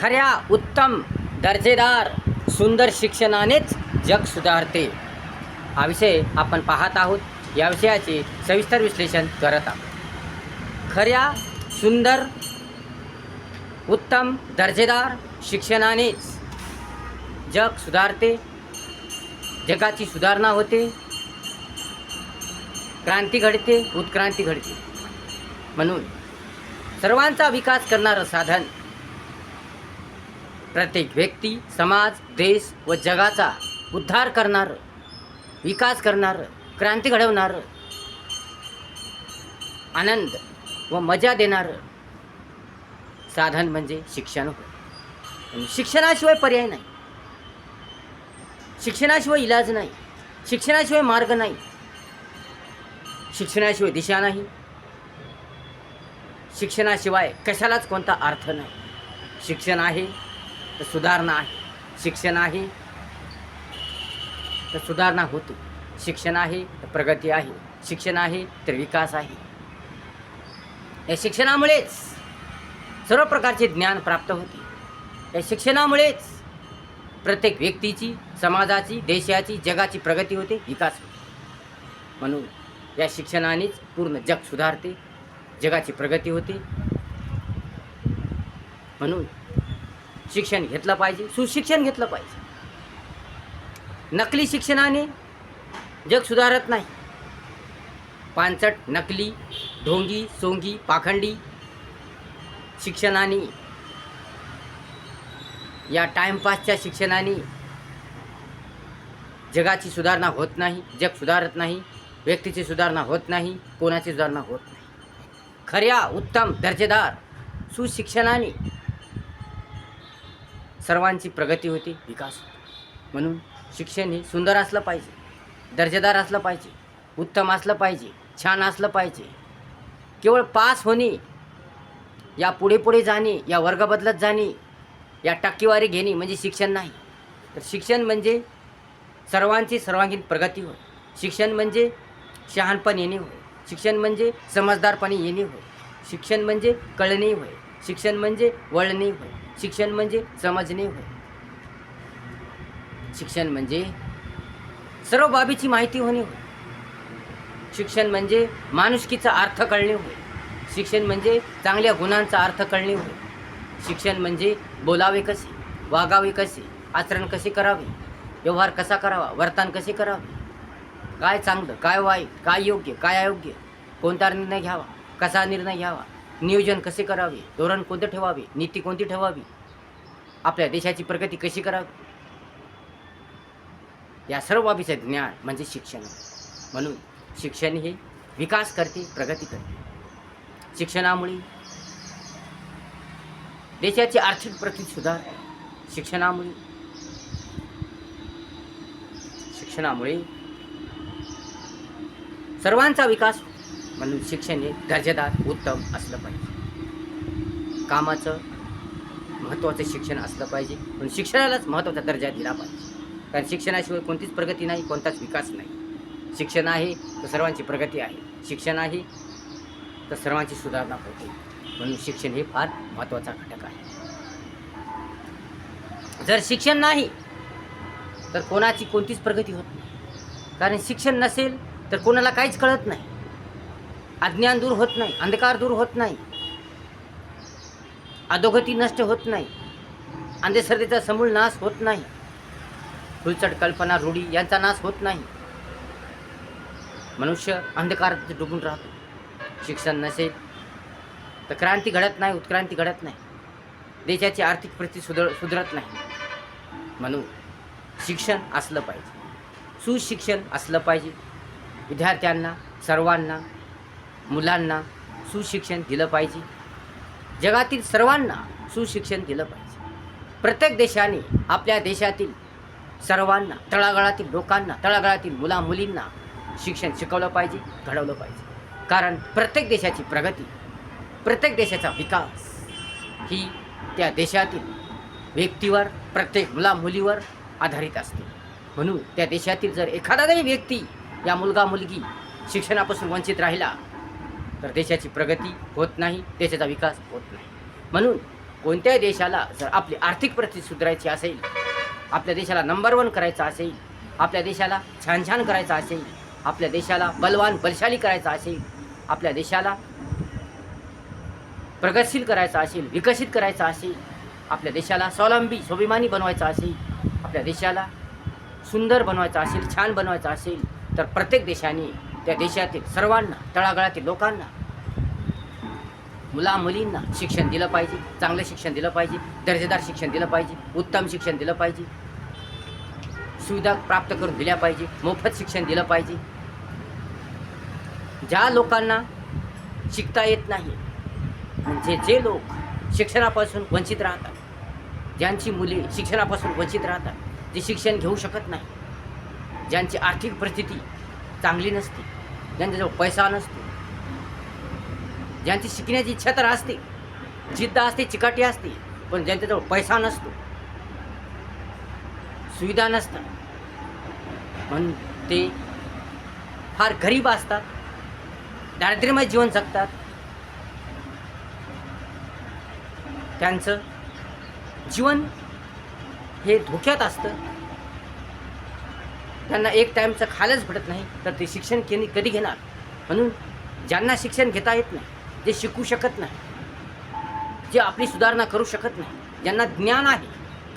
खऱ्या उत्तम दर्जेदार सुंदर शिक्षणानेच जग सुधारते हा विषय आपण पाहत आहोत। या विषयाचे सविस्तर विश्लेषण करत आहोत। खऱ्या सुंदर उत्तम दर्जेदार शिक्षणानेच जग सुधारते, जगाची सुधारणा होते, क्रांती घडते, उत्क्रांती घडते। म्हणून सर्वांचा विकास करणारं साधन, प्रत्येक व्यक्ती, समाज, देश व जगाचा उद्धार करणारं, विकास करणारं, क्रांती घडवणारं, आनंद व मजा देणारं साधन म्हणजे शिक्षण होय। शिक्षणाशिवाय पर्याय नाही, शिक्षणाशिवाय इलाज नाही, शिक्षणाशिवाय मार्ग नाही, शिक्षणाशिवाय दिशा नाही, शिक्षणाशिवाय कशालाच कोणता अर्थ नाही। शिक्षण आहे तर सुधारणा आहे, शिक्षण आहे तर सुधारणा होते, शिक्षण आहे तर प्रगती आहे, शिक्षण आहे तर विकास आहे। या शिक्षणामुळेच सर्व प्रकारचे ज्ञान प्राप्त होते। या शिक्षणामुळेच प्रत्येक व्यक्तीची, समाजाची, देशाची, जगाची प्रगती होते, विकास होते। म्हणून या शिक्षणानेच पूर्ण जग सुधारते, जगाची प्रगती होते। म्हणून शिक्षण घेतलं पाहिजे, सुशिक्षण घेतलं पाहिजे। नकली शिक्षणाने जग सुधारत नाही। पानचट, नकली, ढोंगी, सोंगी, पाखंडी शिक्षणाने, या टाइमपासच्या शिक्षणाने जगाची सुधारणा होत नाही, जग सुधारत नाही, व्यक्तीची सुधारणा होत नाही, कोणाची सुधारणा होत नाही। खऱ्या उत्तम दर्जेदार सुशिक्षणाने सर्वांची प्रगती होते, विकास होतो। म्हणून शिक्षण हे सुंदर असलं पाहिजे, दर्जेदार असलं पाहिजे, उत्तम असलं पाहिजे, छान असलं पाहिजे। केवळ पास होणे, या पुढे पुढे जाणे, या वर्ग बदलत जाणे, या टक्केवारी घेणे म्हणजे शिक्षण नाही। तर शिक्षण म्हणजे सर्वांची सर्वांगीण प्रगती होय। शिक्षण म्हणजे शहाणपण येणे होय, शिक्षण म्हणजे समजदारपणे येणे होय, शिक्षण म्हणजे कळणे होय, शिक्षण म्हणजे वळणे होय, शिक्षण म्हणजे समजणे होय, शिक्षण म्हणजे सर्व बाबीची माहिती होणे होय, शिक्षण म्हणजे माणुसकीचा अर्थ कळणे होय, शिक्षण म्हणजे चांगल्या गुणांचा अर्थ कळणे होय, शिक्षण म्हणजे बोलावे कसे, वागावे कसे, आचरण कसे करावे, व्यवहार कसा करावा, वर्तन कसे करावे, काय चांगलं, काय वाईट, काय योग्य, काय अयोग्य, कोणता निर्णय घ्यावा, कसा निर्णय घ्यावा, नियोजन कसे करावे, धोरण कोणते ठेवावे, नीती कोणती ठेवावी, आपल्या देशाची प्रगती कशी करावी, या सर्व बाबीचे ज्ञान म्हणजे शिक्षण। म्हणून शिक्षण हे विकास करते, प्रगती करते। शिक्षणामुळे देशाची आर्थिक प्रगती सुधारते, शिक्षणामुळे सर्वांचा विकास। म्हणून शिक्षण हे दर्जेदार, उत्तम असलं पाहिजे। कामाचं महत्त्वाचं शिक्षण असलं पाहिजे, पण शिक्षणालाच महत्त्वाचा दर्जा दिला पाहिजे। कारण शिक्षणाशिवाय कोणतीच प्रगती नाही, कोणताच विकास नाही। शिक्षण आहे तर सर्वांची प्रगती आहे, शिक्षण आहे तर सर्वांची सुधारणा होते। म्हणून शिक्षण हे फार महत्त्वाचा घटक आहे। जर शिक्षण नाही तर कोणाची कोणतीच प्रगती होत नाही। कारण शिक्षण नसेल तर कोणाला काहीच कळत नाही, अज्ञान दूर होत नाही, अंधकार दूर होत नाही, अधोगती नष्ट होत नाही, अंधश्रद्धेचा समूळ नाश होत नाही, फुलचट कल्पना, रूढी यांचा नाश होत नाही। मनुष्य अंधकारात डुबून राहतो। शिक्षण नसेल तर क्रांती घडत नाही, उत्क्रांती घडत नाही, देशाची आर्थिक परिस्थिती सुधारत नाही। म्हणून शिक्षण असलं पाहिजे, सुशिक्षण असलं पाहिजे। विद्यार्थ्यांना, सर्वांना, मुलांना सुशिक्षण दिलं पाहिजे, जगातील सर्वांना सुशिक्षण दिलं पाहिजे। प्रत्येक देशाने आपल्या देशातील सर्वांना, तळागाळातील लोकांना, तळागाळातील मुलामुलींना शिक्षण शिकवलं पाहिजे, घडवलं पाहिजे। कारण प्रत्येक देशाची प्रगती, प्रत्येक देशाचा विकास ही त्या देशातील व्यक्तीवर, प्रत्येक मुलामुलीवर आधारित असते। म्हणून त्या देशातील जर एखादा जरी व्यक्ती, या मुलगा मुलगी शिक्षणापासून वंचित राहिला तर देशाची प्रगती होत नाही, देशाचा विकास होत नाही। म्हणून कोणत्याही देशाला जर आपली आर्थिक परिस्थिती सुधारायची असेल, आपल्या देशाला नंबर 1 करायचं असेल, आपल्या देशाला छान छान करायचं असेल, आपल्या देशाला बलवान बलशाली करायचं असेल, आपल्या देशाला प्रगतशील करायचं असेल, विकसित करायचं असेल, आपल्या देशाला स्वावलंबी स्वाभिमानी बनवायचं असेल, आपल्या देशाला सुंदर बनवायचं असेल, छान बनवायचं असेल, तर प्रत्येक देशाने त्या देशातील सर्वांना, तळागाळातील लोकांना, मुला मुलींना शिक्षण दिलं पाहिजे, चांगलं शिक्षण दिलं पाहिजे, दर्जेदार शिक्षण दिलं पाहिजे, उत्तम शिक्षण दिलं पाहिजे, सुविधा प्राप्त करून दिल्या पाहिजे, मोफत शिक्षण दिलं पाहिजे. ज्या लोकांना शिकता येत नाही, म्हणजे जे लोक शिक्षणापासून वंचित राहतात, ज्यांची मुले शिक्षणापासून वंचित राहतात, जे शिक्षण घेऊ शकत नाही, ज्यांची आर्थिक परिस्थिती चांगली नसते, ज्यांच्याजवळ पैसा नसतो, ज्यांची शिकण्याची इच्छा तर असते, जिद्द असते, चिकाटी असते, पण ज्यांच्याजवळ पैसा नसतो, सुविधा नसतात, म्हणून ते फार गरीब असतात, दारिद्र्यमय जीवन जगतात. त्यांचं जीवन हे धोक्यात असतं. त्यांना एक टाईमचं खायलाच भेटत नाही, तर ते शिक्षण कधी घेणार? म्हणून ज्यांना शिक्षण घेता येत नाही, जे शिकू शकत नाही, जे आपली सुधारणा करू शकत नाही, ज्यांना ज्ञान आहे,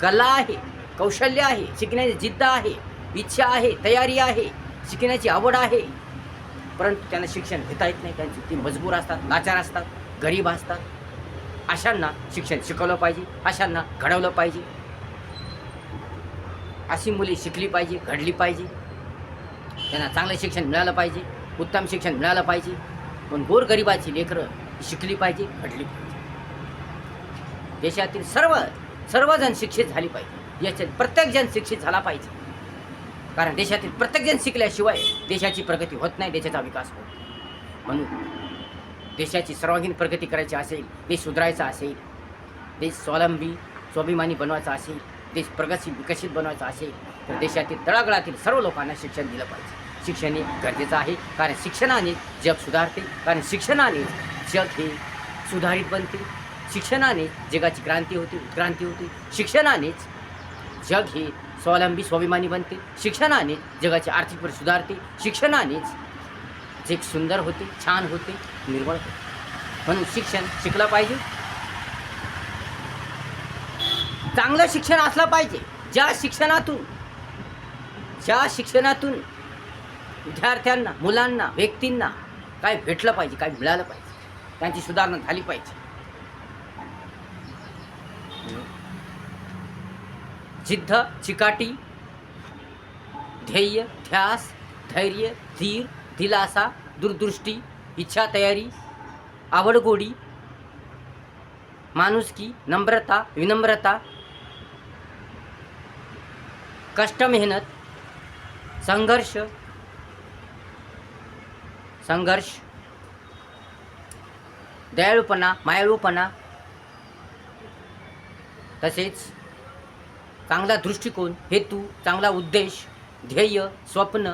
कला आहे, कौशल्य आहे, शिकण्याची जिद्द आहे, इच्छा आहे, तयारी आहे, शिकण्याची आवड आहे, परंतु त्यांना शिक्षण घेता येत नाही, त्यांची ती मजबूर असतात, लाचार असतात, गरीब असतात, अशांना शिक्षण शिकवलं पाहिजे, अशांना घडवलं पाहिजे. अशी मुली शिकली पाहिजे, घडली पाहिजे, त्यांना चांगलं शिक्षण मिळालं पाहिजे, उत्तम शिक्षण मिळालं पाहिजे. पण गोरगरिबाची लेकरं शिकली पाहिजे, घडली पाहिजे. देशातील सर्वजण शिक्षित झाली पाहिजे, याच्यात प्रत्येकजण शिक्षित झाला पाहिजे. कारण देशातील प्रत्येकजण शिकल्याशिवाय देशाची प्रगती होत नाही, देशाचा विकास होत नाही. म्हणून देशाची सर्वांगीण प्रगती करायची असेल, देश सुधारायचा असेल, देश स्वावलंबी स्वाभिमानी बनवायचा असेल, देश प्रगतशील विकसित बनवायचा असेल, तर देशातील तळागाळातील सर्व लोकांना शिक्षण दिलं पाहिजे. शिक्षण हे गरजेचं आहे, कारण शिक्षणाने जग सुधारते, कारण शिक्षणाने जग हे सुधारित बनते, शिक्षणाने जगाची क्रांती होते, उत्क्रांती होते, शिक्षणानेच जग हे स्वावलंबी स्वाभिमानी बनते, शिक्षणाने जगाची आर्थिक परिस्थिती सुधारते, शिक्षणानेच जग सुंदर होते, छान होते, निर्मळ होते. म्हणून शिक्षण शिकलं पाहिजे, चांगलं शिक्षण असलं पाहिजे. ज्या शिक्षणातून विद्यार्थ्यांना, मुलांना, व्यक्तींना काय भेटलं पाहिजे, काय मिळालं पाहिजे, त्यांची सुधारणा झाली पाहिजे. जिद्द, चिकाटी, ध्येय, ध्यास, धैर्य, धीर, दिलासा, दूरदृष्टी, इच्छा, तयारी, आवडगोडी, माणुसकी, नम्रता, विनम्रता, कष्ट, मेहनत, संघर्ष, दयाळूपणा, मायाळूपणा, तसेच चांगला दृष्टिकोन, हेतू, चांगला उद्देश, ध्येय, स्वप्न,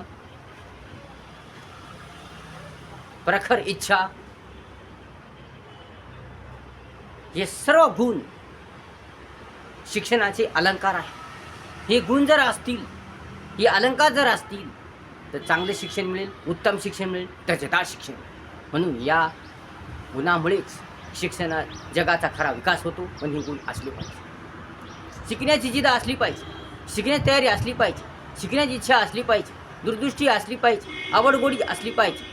प्रखर इच्छा, हे सर्व गुण शिक्षणाचे अलंकार आहे. हे गुण जर असतील, हे अलंकार जर असतील, तर चांगले शिक्षण मिळेल, उत्तम शिक्षण मिळेल, दर्जेदार शिक्षण मिळेल. म्हणून या गुणामुळेच शिक्षणात जगाचा खरा विकास होतो. पण हे गुण असले पाहिजे. शिकण्याची जिद्द असली पाहिजे, शिकण्याची तयारी असली पाहिजे, शिकण्याची इच्छा असली पाहिजे, दूरदृष्टी असली पाहिजे, आवडगोडी असली पाहिजे,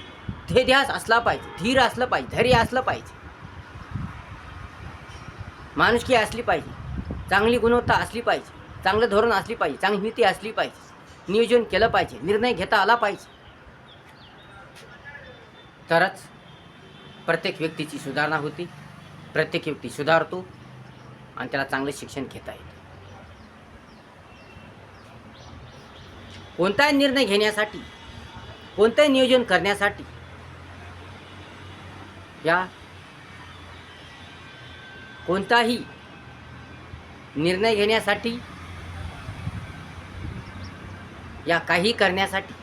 ध्येयध्यास असला पाहिजे, धीर असलं पाहिजे, धैर्य असलं पाहिजे, माणुसकी असली पाहिजे, चांगली गुणवत्ता असली पाहिजे, चांगलं धोरण असली पाहिजे, चांगली नीती असली पाहिजे, नियोजन केलं पाहिजे, निर्णय घेता आला पाहिजे. तरच प्रत्येक व्यक्तीची सुधारणा होती, प्रत्येक व्यक्ती सुधारतो आणि त्याला चांगलं शिक्षण घेता येतं. कोणताही निर्णय घेण्यासाठी, कोणतंही नियोजन करण्यासाठी, या कोणताही निर्णय घेण्यासाठी, या काही करण्यासाठी,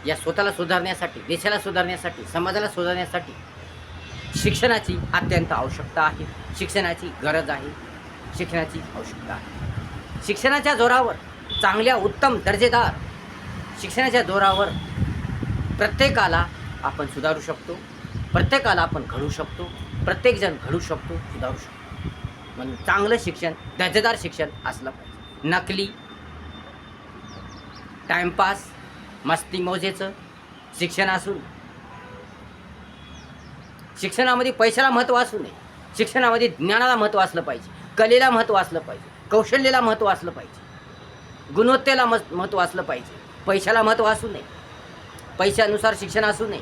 या स्वतःला सुधारण्यासाठी, देशाला सुधारण्यासाठी, समाजाला सुधारण्यासाठी शिक्षणाची अत्यंत आवश्यकता आहे, शिक्षणाची गरज आहे, शिक्षणाची आवश्यकता आहे. शिक्षणाच्या जोरावर चांगल्या उत्तम दर्जेदार शिक्षणाच्या जोरावर प्रत्येकाला आपण सुधारू शकतो, प्रत्येकाला आपण घडवू शकतो, प्रत्येकजण घडवू शकतो, सुधारू शकतो. म्हणून चांगलं शिक्षण, दर्जेदार शिक्षण असलं पाहिजे. नकली, टाइमपास, मस्ती मौजेचं शिक्षण असून, शिक्षणामध्ये पैशाला महत्त्व असू नये, शिक्षणामध्ये ज्ञानाला महत्त्व असलं पाहिजे, कलेला महत्त्व असलं पाहिजे, कौशल्याला महत्त्व असलं पाहिजे, गुणवत्तेला महत्त्व असलं पाहिजे. पैशाला महत्त्व असू नये, पैशानुसार शिक्षण असू नये.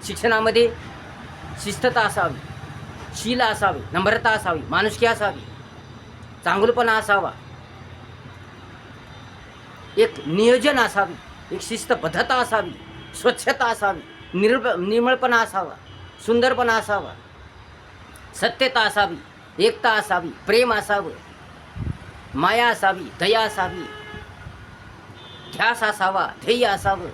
शिक्षणामध्ये शिस्तता असावी, शील असावी, नम्रता असावी, माणुसकी असावी, चांगुलपणा असावा, एक नियोजन असावी, एक शिस्तबद्धता असावी, स्वच्छता असावी, निर्मळपणा असावा, सुंदरपणा असावा, सत्यता असावी, एकता असावी, प्रेम असावं, माया असावी, दया असावी, ध्यास असावा, ध्येय असावं,